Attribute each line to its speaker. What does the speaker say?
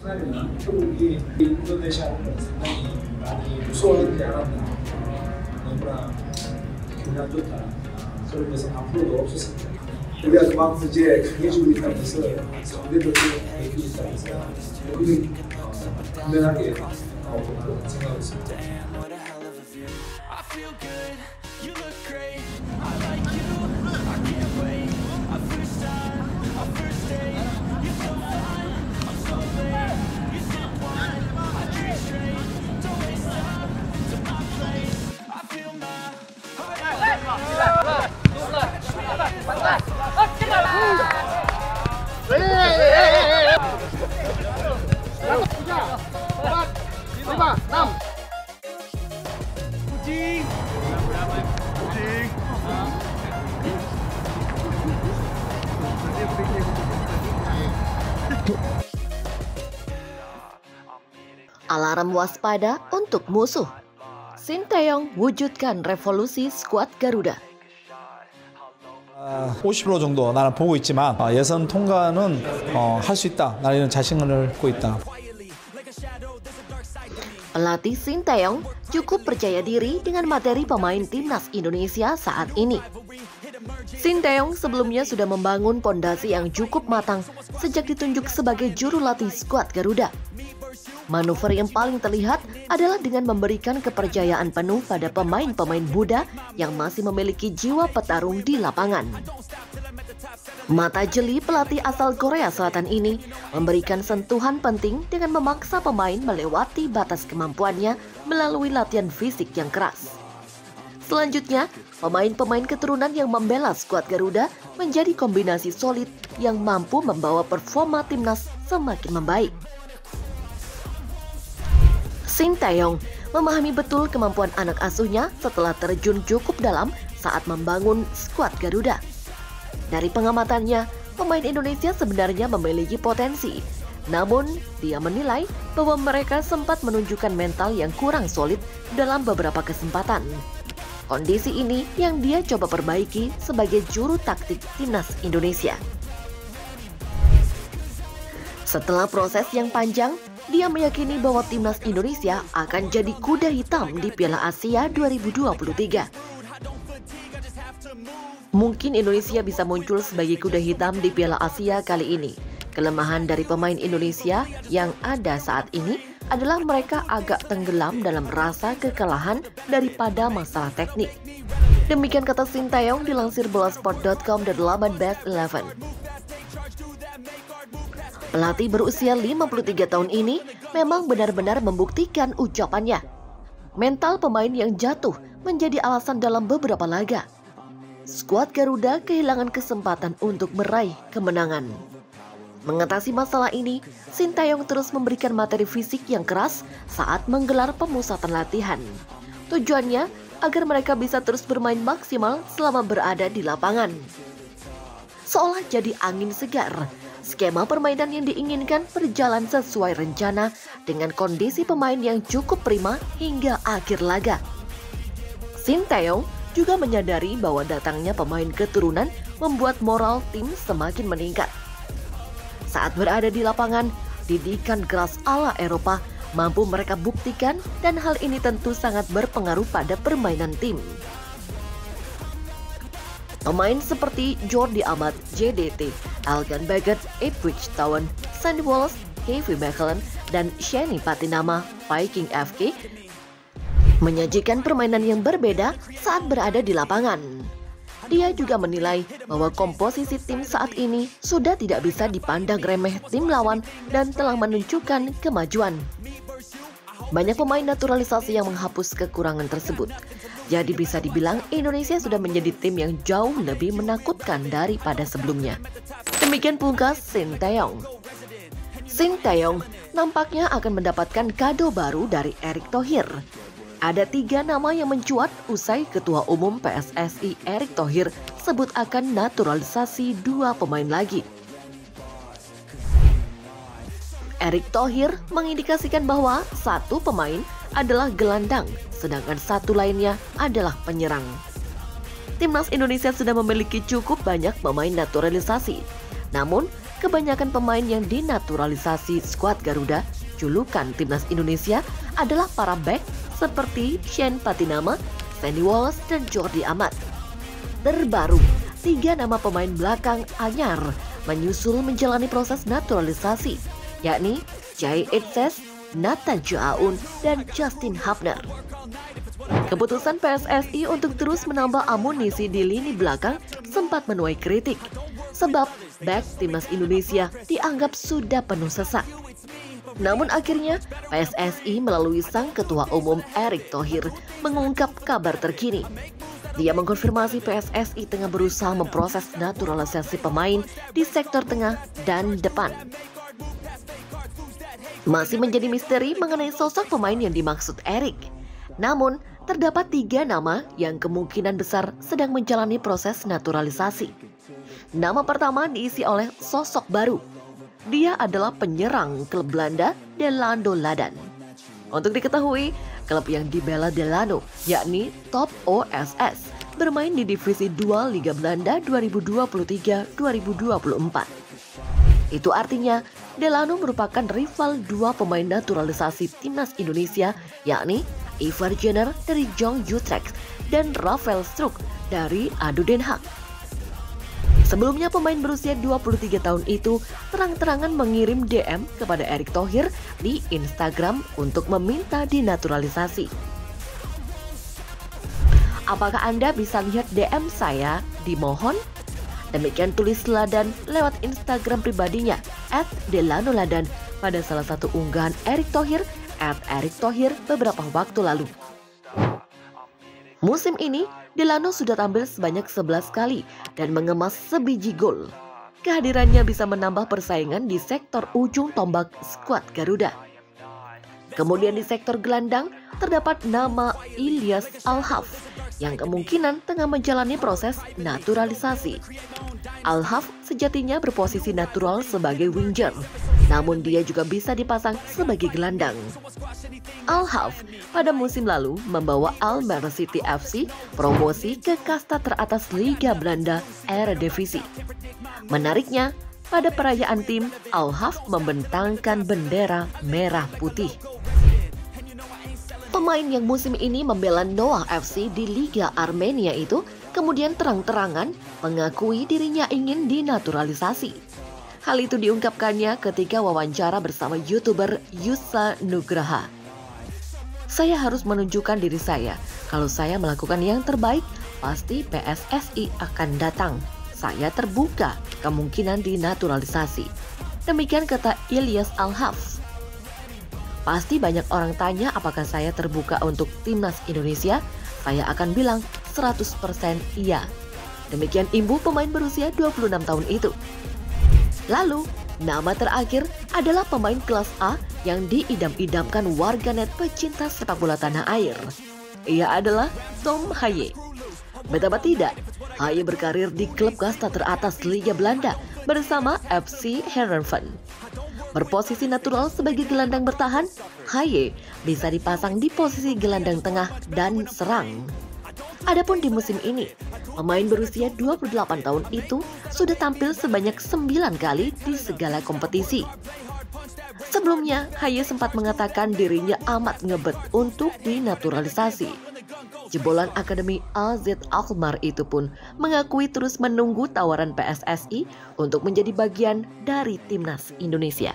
Speaker 1: 스나이드나 태국이 인도네시아는 상당히 많이 무서워하지 않았나. 너무나 기분 좋다. 그런 것은 앞으로도 없었습니다. 우리가 그만큼 이제 강해지고 있다면서 상대들도 강해지고 있다면서 우리 분명하게 생각하고 있습니다.
Speaker 2: Alarm waspada untuk musuh. Sinteyong wujudkan revolusi skuad Garuda.
Speaker 3: 50% 정도 나는 보고 있지만 예선 통과는 할 수 있다. 나는 이런 자신을 갖고 있다.
Speaker 2: Pelatih Sinteyong cukup percaya diri dengan materi pemain timnas Indonesia saat ini. Sinteyong sebelumnya sudah membangun pondasi yang cukup matang sejak ditunjuk sebagai juru latih skuad Garuda. Manuver yang paling terlihat adalah dengan memberikan kepercayaan penuh pada pemain-pemain muda yang masih memiliki jiwa petarung di lapangan. Mata jeli pelatih asal Korea Selatan ini memberikan sentuhan penting dengan memaksa pemain melewati batas kemampuannya melalui latihan fisik yang keras. Selanjutnya, pemain-pemain keturunan yang membela skuad Garuda menjadi kombinasi solid yang mampu membawa performa timnas semakin membaik. Sinteyong memahami betul kemampuan anak asuhnya setelah terjun cukup dalam saat membangun skuad Garuda. Dari pengamatannya, pemain Indonesia sebenarnya memiliki potensi. Namun, dia menilai bahwa mereka sempat menunjukkan mental yang kurang solid dalam beberapa kesempatan. Kondisi ini yang dia coba perbaiki sebagai juru taktik timnas Indonesia. Setelah proses yang panjang, dia meyakini bahwa timnas Indonesia akan jadi kuda hitam di Piala Asia 2023. Mungkin Indonesia bisa muncul sebagai kuda hitam di Piala Asia kali ini. Kelemahan dari pemain Indonesia yang ada saat ini adalah mereka agak tenggelam dalam rasa kekalahan daripada masalah teknik. Demikian kata Sinteyong dilansir Bolasport.com dari laman Best 11. Pelatih berusia 53 tahun ini memang benar-benar membuktikan ucapannya. Mental pemain yang jatuh menjadi alasan dalam beberapa laga. Skuad Garuda kehilangan kesempatan untuk meraih kemenangan. Mengatasi masalah ini, Sinteyong terus memberikan materi fisik yang keras saat menggelar pemusatan latihan. Tujuannya agar mereka bisa terus bermain maksimal selama berada di lapangan. Seolah jadi angin segar, skema permainan yang diinginkan berjalan sesuai rencana dengan kondisi pemain yang cukup prima hingga akhir laga. Sinteyong juga menyadari bahwa datangnya pemain keturunan membuat moral tim semakin meningkat. Saat berada di lapangan, didikan keras ala Eropa mampu mereka buktikan dan hal ini tentu sangat berpengaruh pada permainan tim. Pemain seperti Jordi Amat, JDT, Elkan Baggett, Ipswich Town, Sandy Wallace, Kevin McClellan, dan Shani Patinama, Viking FK menyajikan permainan yang berbeda saat berada di lapangan. Dia juga menilai bahwa komposisi tim saat ini sudah tidak bisa dipandang remeh tim lawan dan telah menunjukkan kemajuan. Banyak pemain naturalisasi yang menghapus kekurangan tersebut. Jadi bisa dibilang Indonesia sudah menjadi tim yang jauh lebih menakutkan daripada sebelumnya. Demikian pungkas Sinteyong. Sinteyong nampaknya akan mendapatkan kado baru dari Erick Thohir. Ada 3 nama yang mencuat usai Ketua Umum PSSI Erick Thohir sebut akan naturalisasi 2 pemain lagi. Erick Thohir mengindikasikan bahwa 1 pemain adalah gelandang, sedangkan 1 lainnya adalah penyerang. Timnas Indonesia sudah memiliki cukup banyak pemain naturalisasi. Namun, kebanyakan pemain yang dinaturalisasi skuad Garuda, julukan Timnas Indonesia, adalah para bek seperti Shane Patinama, Sandy Wallace, dan Jordi Amat. Terbaru, 3 nama pemain belakang anyar menyusul menjalani proses naturalisasi, yakni Jai Etzes, Nathan Juaun, dan Justin Hubner. Keputusan PSSI untuk terus menambah amunisi di lini belakang sempat menuai kritik, sebab bek Timnas Indonesia dianggap sudah penuh sesak. Namun akhirnya PSSI melalui sang Ketua Umum Erick Thohir mengungkap kabar terkini. Dia mengkonfirmasi PSSI tengah berusaha memproses naturalisasi pemain di sektor tengah dan depan. Masih menjadi misteri mengenai sosok pemain yang dimaksud Erick. Namun, terdapat 3 nama yang kemungkinan besar sedang menjalani proses naturalisasi. Nama pertama diisi oleh sosok baru. Dia adalah penyerang klub Belanda Delano Ladan. Untuk diketahui, klub yang dibela Delano, yakni Top OSS, bermain di Divisi 2 Liga Belanda 2023-2024. Itu artinya, Delano merupakan rival 2 pemain naturalisasi Timnas Indonesia, yakni Ivar Jenner dari Jong Utrecht dan Rafael Struijk dari ADO Den Haag. Sebelumnya pemain berusia 23 tahun itu terang-terangan mengirim DM kepada Erick Thohir di Instagram untuk meminta dinaturalisasi. Apakah Anda bisa lihat DM saya? Dimohon. Demikian tulis Ladan lewat Instagram pribadinya @DelanoLadan pada salah satu unggahan Erick Thohir @ErickThohir beberapa waktu lalu. Musim ini, Delano sudah tampil sebanyak 11 kali dan mengemas sebiji gol. Kehadirannya bisa menambah persaingan di sektor ujung tombak skuad Garuda. Kemudian di sektor gelandang, terdapat nama Ilyas Al-Haf yang kemungkinan tengah menjalani proses naturalisasi. Al-Haf sejatinya berposisi natural sebagai winger, namun dia juga bisa dipasang sebagai gelandang. Al-Haf pada musim lalu membawa Almere City FC promosi ke kasta teratas Liga Belanda Eredivisie. Menariknya, pada perayaan tim, Al-Haf membentangkan bendera merah putih. Pemain yang musim ini membela Noah FC di Liga Armenia itu kemudian terang-terangan mengakui dirinya ingin dinaturalisasi. Hal itu diungkapkannya ketika wawancara bersama YouTuber Yusa Nugraha. Saya harus menunjukkan diri saya. Kalau saya melakukan yang terbaik, pasti PSSI akan datang. Saya terbuka kemungkinan dinaturalisasi. Demikian kata Ilyas Al-Haf. Pasti banyak orang tanya apakah saya terbuka untuk Timnas Indonesia. Saya akan bilang 100% iya. Demikian imbuh pemain berusia 26 tahun itu. Lalu, nama terakhir adalah pemain kelas A yang diidam-idamkan warganet pecinta sepak bola tanah air. Ia adalah Tom Haaien. Betapa tidak, Haaien berkarir di klub kasta teratas Liga Belanda bersama FC Heerenveen. Berposisi natural sebagai gelandang bertahan, Haaien bisa dipasang di posisi gelandang tengah dan serang. Adapun di musim ini, pemain berusia 28 tahun itu sudah tampil sebanyak 9 kali di segala kompetisi. Sebelumnya, Haaien sempat mengatakan dirinya amat ngebet untuk dinaturalisasi. Jebolan Akademi AZ Alkmaar itu pun mengakui terus menunggu tawaran PSSI untuk menjadi bagian dari Timnas Indonesia.